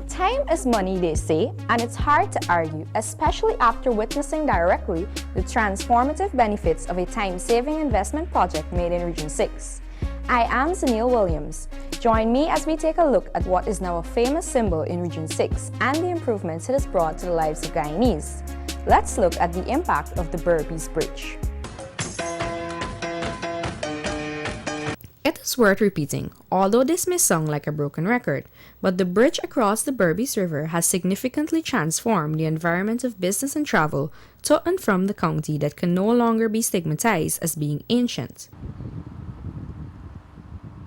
Time is money, they say, and it's hard to argue, especially after witnessing directly the transformative benefits of a time-saving investment project made in Region 6. I am Zanil Williams. Join me as we take a look at what is now a famous symbol in Region 6 and the improvements it has brought to the lives of Guyanese. Let's look at the impact of the Berbice Bridge. It is worth repeating, although this may sound like a broken record, but the bridge across the Berbice River has significantly transformed the environment of business and travel to and from the county that can no longer be stigmatized as being ancient.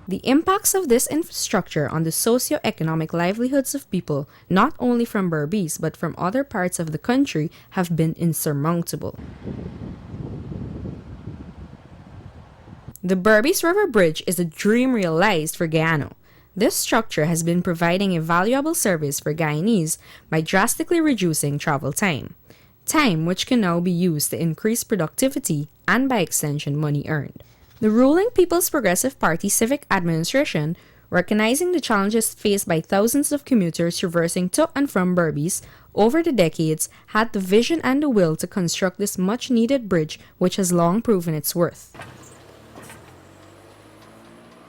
The impacts of this infrastructure on the socio-economic livelihoods of people, not only from Berbice but from other parts of the country, have been insurmountable. The Berbice River Bridge is a dream realized for Guyana. This structure has been providing a valuable service for Guyanese by drastically reducing travel time which can now be used to increase productivity and by extension money earned. The ruling People's Progressive Party Civic Administration, recognizing the challenges faced by thousands of commuters traversing to and from Berbice over the decades, had the vision and the will to construct this much-needed bridge which has long proven its worth.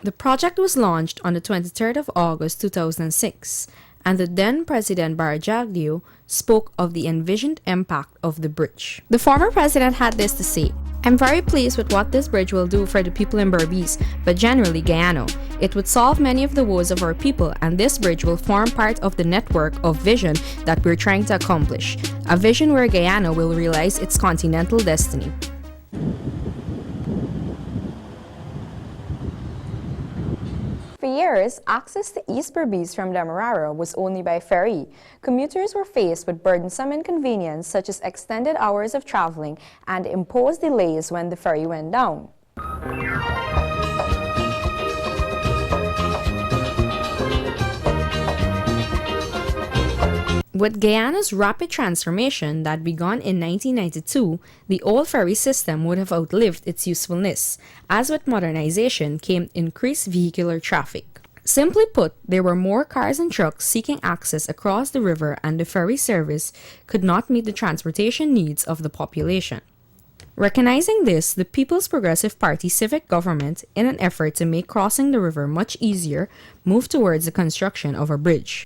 The project was launched on the 23rd of August 2006, and the then President Barjagdio spoke of the envisioned impact of the bridge. The former president had this to say: "I'm very pleased with what this bridge will do for the people in Berbice, but generally Guyana. It would solve many of the woes of our people, and this bridge will form part of the network of vision that we're trying to accomplish, a vision where Guyana will realize its continental destiny." For years, access to East Berbice from Demerara was only by ferry. Commuters were faced with burdensome inconvenience such as extended hours of traveling and imposed delays when the ferry went down. With Guyana's rapid transformation that began in 1992, the old ferry system would have outlived its usefulness, as with modernization came increased vehicular traffic. Simply put, there were more cars and trucks seeking access across the river, and the ferry service could not meet the transportation needs of the population. Recognizing this, the People's Progressive Party civic government, in an effort to make crossing the river much easier, moved towards the construction of a bridge.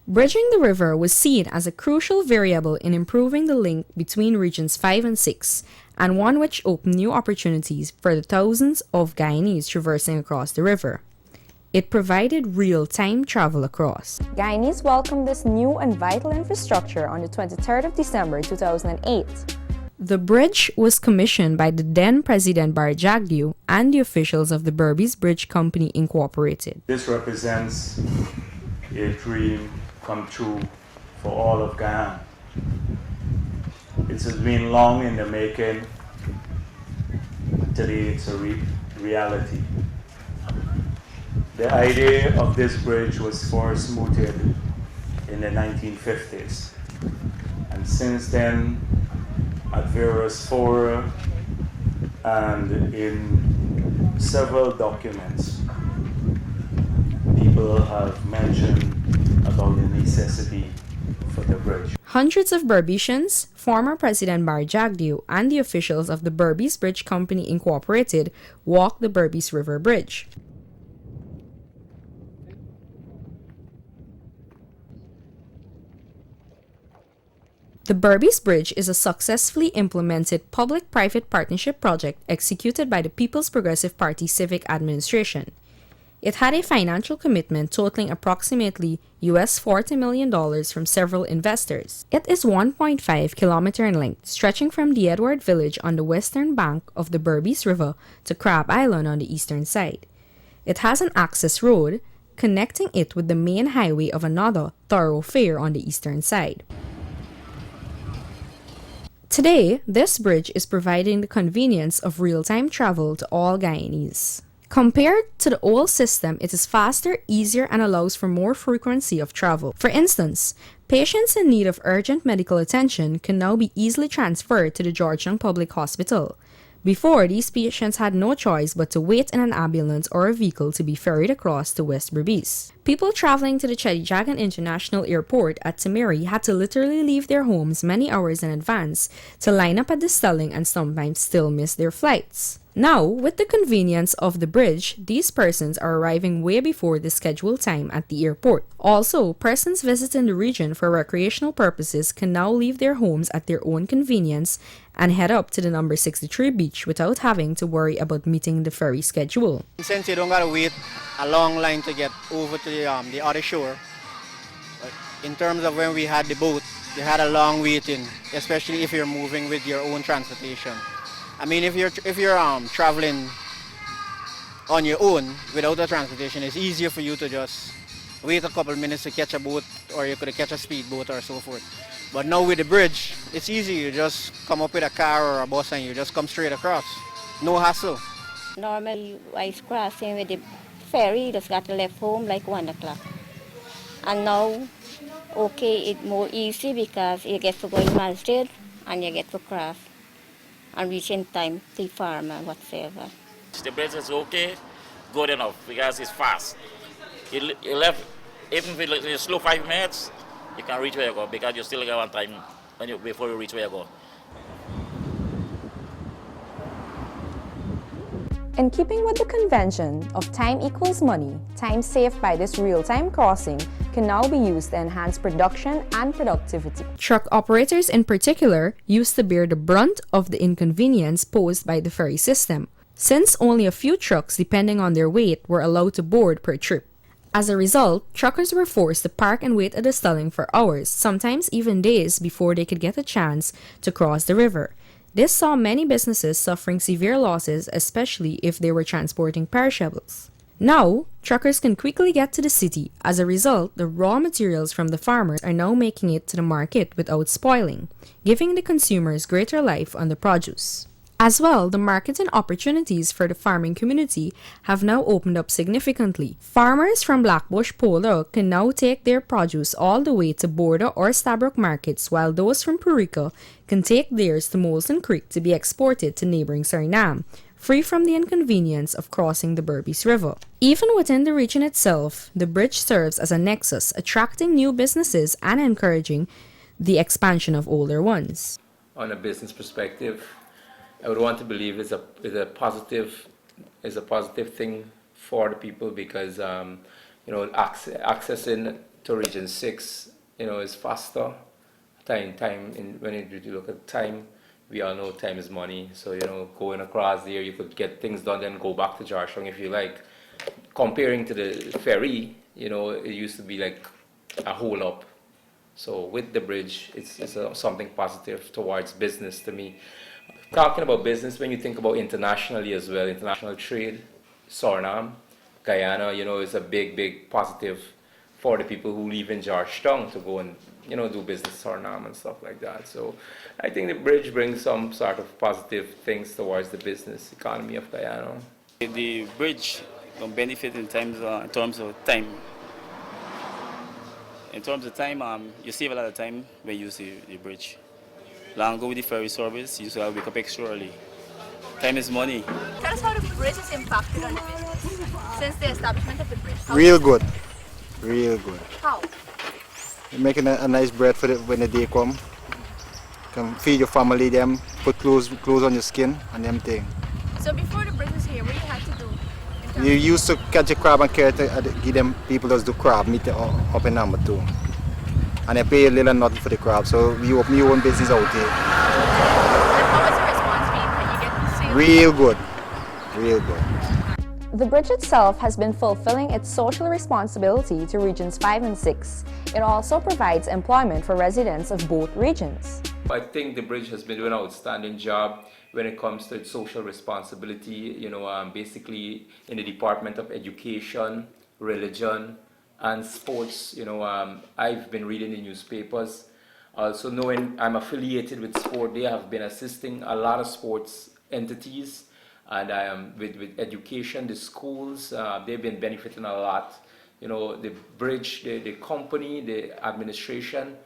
Bridging the river was seen as a crucial variable in improving the link between Regions 5 and 6, and one which opened new opportunities for the thousands of Guyanese traversing across the river. It provided real-time travel across. Guyanese welcomed this new and vital infrastructure on the 23rd of December 2008. The bridge was commissioned by the then President Barjagdio and the officials of the Berbice Bridge Company Incorporated. This represents a dream come true for all of Guyana. It has been long in the making. Today it's a reality. The idea of this bridge was first mooted in the 1950s, and since then, at various fora and in several documents, people have mentioned about the necessity for the bridge. Hundreds of Berbicians, former President Barjagdio, and the officials of the Berbice Bridge Company Incorporated walked the Berbice River Bridge. The Berbice Bridge is a successfully implemented public-private partnership project executed by the People's Progressive Party Civic Administration. It had a financial commitment totaling approximately $40 million from several investors. It is 1.5 kilometers in length, stretching from the Edward Village on the western bank of the Berbice River to Crab Island on the eastern side. It has an access road connecting it with the main highway of another thoroughfare on the eastern side. Today, this bridge is providing the convenience of real-time travel to all Guyanese. Compared to the old system, it is faster, easier, and allows for more frequency of travel. For instance, patients in need of urgent medical attention can now be easily transferred to the Georgetown Public Hospital. Before, these patients had no choice but to wait in an ambulance or a vehicle to be ferried across to West Berbice. People traveling to the Chedijagan International Airport at Timeri had to literally leave their homes many hours in advance to line up at the Stelling and sometimes still miss their flights. Now, with the convenience of the bridge, these persons are arriving way before the scheduled time at the airport. Also, persons visiting the region for recreational purposes can now leave their homes at their own convenience and head up to the number 63 beach without having to worry about meeting the ferry schedule. Since you don't gotta wait a long line to get over to the other shore, in terms of when we had the boat, you had a long waiting, especially if you're moving with your own transportation. I mean, if you're traveling on your own without a transportation, it's easier for you to just wait a couple minutes to catch a boat, or you could catch a speedboat or so forth. But now with the bridge, it's easy. You just come up with a car or a bus and you just come straight across. No hassle. Normally, I was crossing with the ferry, just got left home like 1 o'clock. And now, okay, it's more easy because you get to go in Masjid and you get to cross and reach in time to the farm and whatsoever. The bridge is okay, good enough because it's fast. You left, even if it's slow 5 minutes, you can reach where you go because you still got one time before you reach where you go. In keeping with the convention of time equals money, time saved by this real-time crossing can now be used to enhance production and productivity. Truck operators in particular used to bear the brunt of the inconvenience posed by the ferry system, since only a few trucks, depending on their weight, were allowed to board per trip. As a result, truckers were forced to park and wait at the Stelling for hours, sometimes even days, before they could get a chance to cross the river. This saw many businesses suffering severe losses, especially if they were transporting perishables. Now, truckers can quickly get to the city. As a result, the raw materials from the farmers are now making it to the market without spoiling, giving the consumers greater life on the produce. As well, the markets and opportunities for the farming community have now opened up significantly. Farmers from Blackbush Polo can now take their produce all the way to Border or Stabroek markets, while those from Purika can take theirs to Molson Creek to be exported to neighboring Suriname, free from the inconvenience of crossing the Berbice River. Even within the region itself, the bridge serves as a nexus, attracting new businesses and encouraging the expansion of older ones. On a business perspective, I would want to believe is a positive thing for the people because accessing to Region 6 is faster. When you look at time, we all know time is money. So going across there, you could get things done, then go back to Georgetown if you like. Comparing to the ferry, it used to be like a hole up. So with the bridge, it's something positive towards business to me. Talking about business, when you think about internationally as well, international trade, Suriname, Guyana, is a big positive for the people who live in Georgetown to go and, do business in Suriname and stuff like that. So I think the bridge brings some sort of positive things towards the business economy of Guyana. The bridge can benefit in terms of time. In terms of time, you save a lot of time when you use the bridge. Long ago with the ferry service, you used to have to wake up extra early. Time is money. Tell us how the bridge is impacted on the business since the establishment of the bridge. Real good. How? You're making a nice bread for when the day come. Can feed your family them, put clothes on your skin and them thing. So before the bridge was here, what you had to do? You used to catch a crab and carry it to give them people that do crab meat up in number 2. and you pay little or nothing for the crab. So we open your own business out here. What was the response been? Can you get sales? Real good, real good. The bridge itself has been fulfilling its social responsibility to Regions 5 and 6. It also provides employment for residents of both regions. I think the bridge has been doing an outstanding job when it comes to its social responsibility, basically in the Department of Education, Religion, and Sports. I've been reading the newspapers. Also knowing I'm affiliated with sport, they have been assisting a lot of sports entities. And with education, the schools, they've been benefiting a lot. The bridge, the company, the administration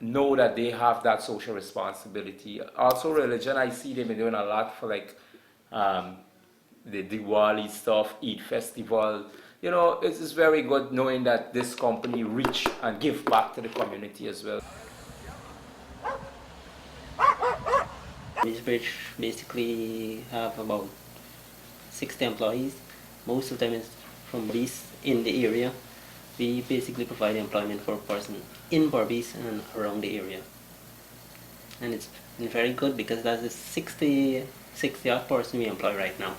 know that they have that social responsibility. Also religion, I see they've been doing a lot for like the Diwali stuff, Eid festival. It's very good knowing that this company reach and give back to the community as well. This bridge basically have about 60 employees. Most of them is from Berbice in the area. We basically provide employment for a person in Berbice and around the area. And it's been very good because that's the 60 odd person we employ right now.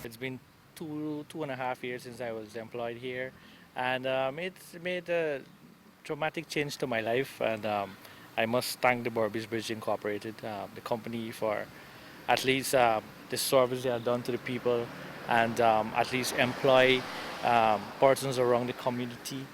It's been two and a half years since I was employed here, and it's made a dramatic change to my life, and I must thank the Berbice Bridge Incorporated, the company, for at least the service they have done to the people, and at least employ persons around the community.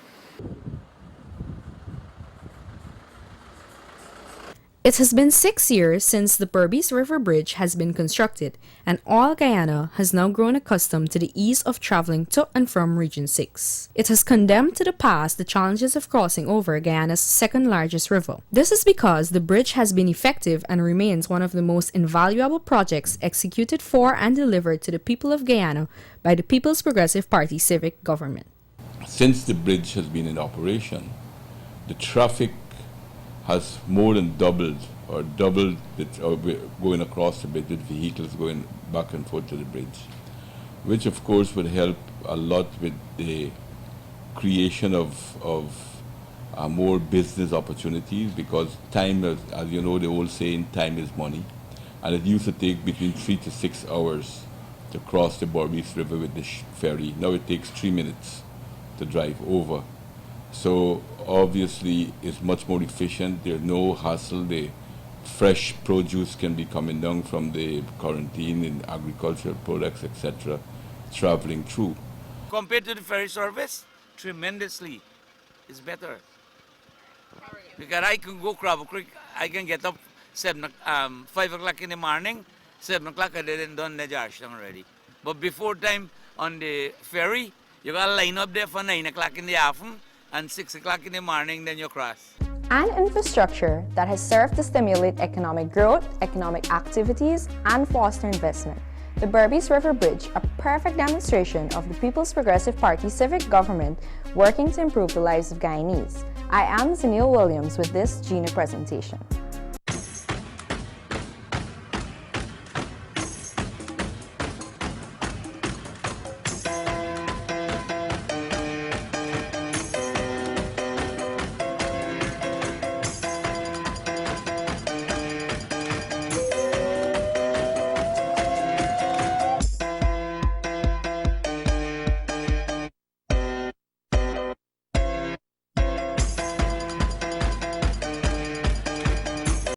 It has been 6 years since the Berbice River Bridge has been constructed, and all Guyana has now grown accustomed to the ease of traveling to and from Region 6. It has condemned to the past the challenges of crossing over Guyana's second largest river. This is because the bridge has been effective and remains one of the most invaluable projects executed for and delivered to the people of Guyana by the People's Progressive Party civic government. Since the bridge has been in operation, the traffic has more than doubled going across the bridge with vehicles going back and forth to the bridge, which of course would help a lot with the creation of more business opportunities, because time, as you know, the old saying, time is money, and it used to take between 3 to 6 hours to cross the Berbice River with the ferry. Now it takes 3 minutes to drive over. So obviously it's much more efficient. There's no hassle. The fresh produce can be coming down from the quarantine in agricultural products, etc., traveling through. Compared to the ferry service, tremendously, it's better. Because I can go Crab Creek, I can get up 5 o'clock in the morning, 7 o'clock I didn't done the Georgetown already. But before time on the ferry, you gotta line up there for 9 o'clock in the afternoon, and 6 o'clock in the morning, then you cross. An infrastructure that has served to stimulate economic growth, economic activities, and foster investment. The Berbice River Bridge, a perfect demonstration of the People's Progressive Party civic government working to improve the lives of Guyanese. I am Zanil Williams with this GINA presentation.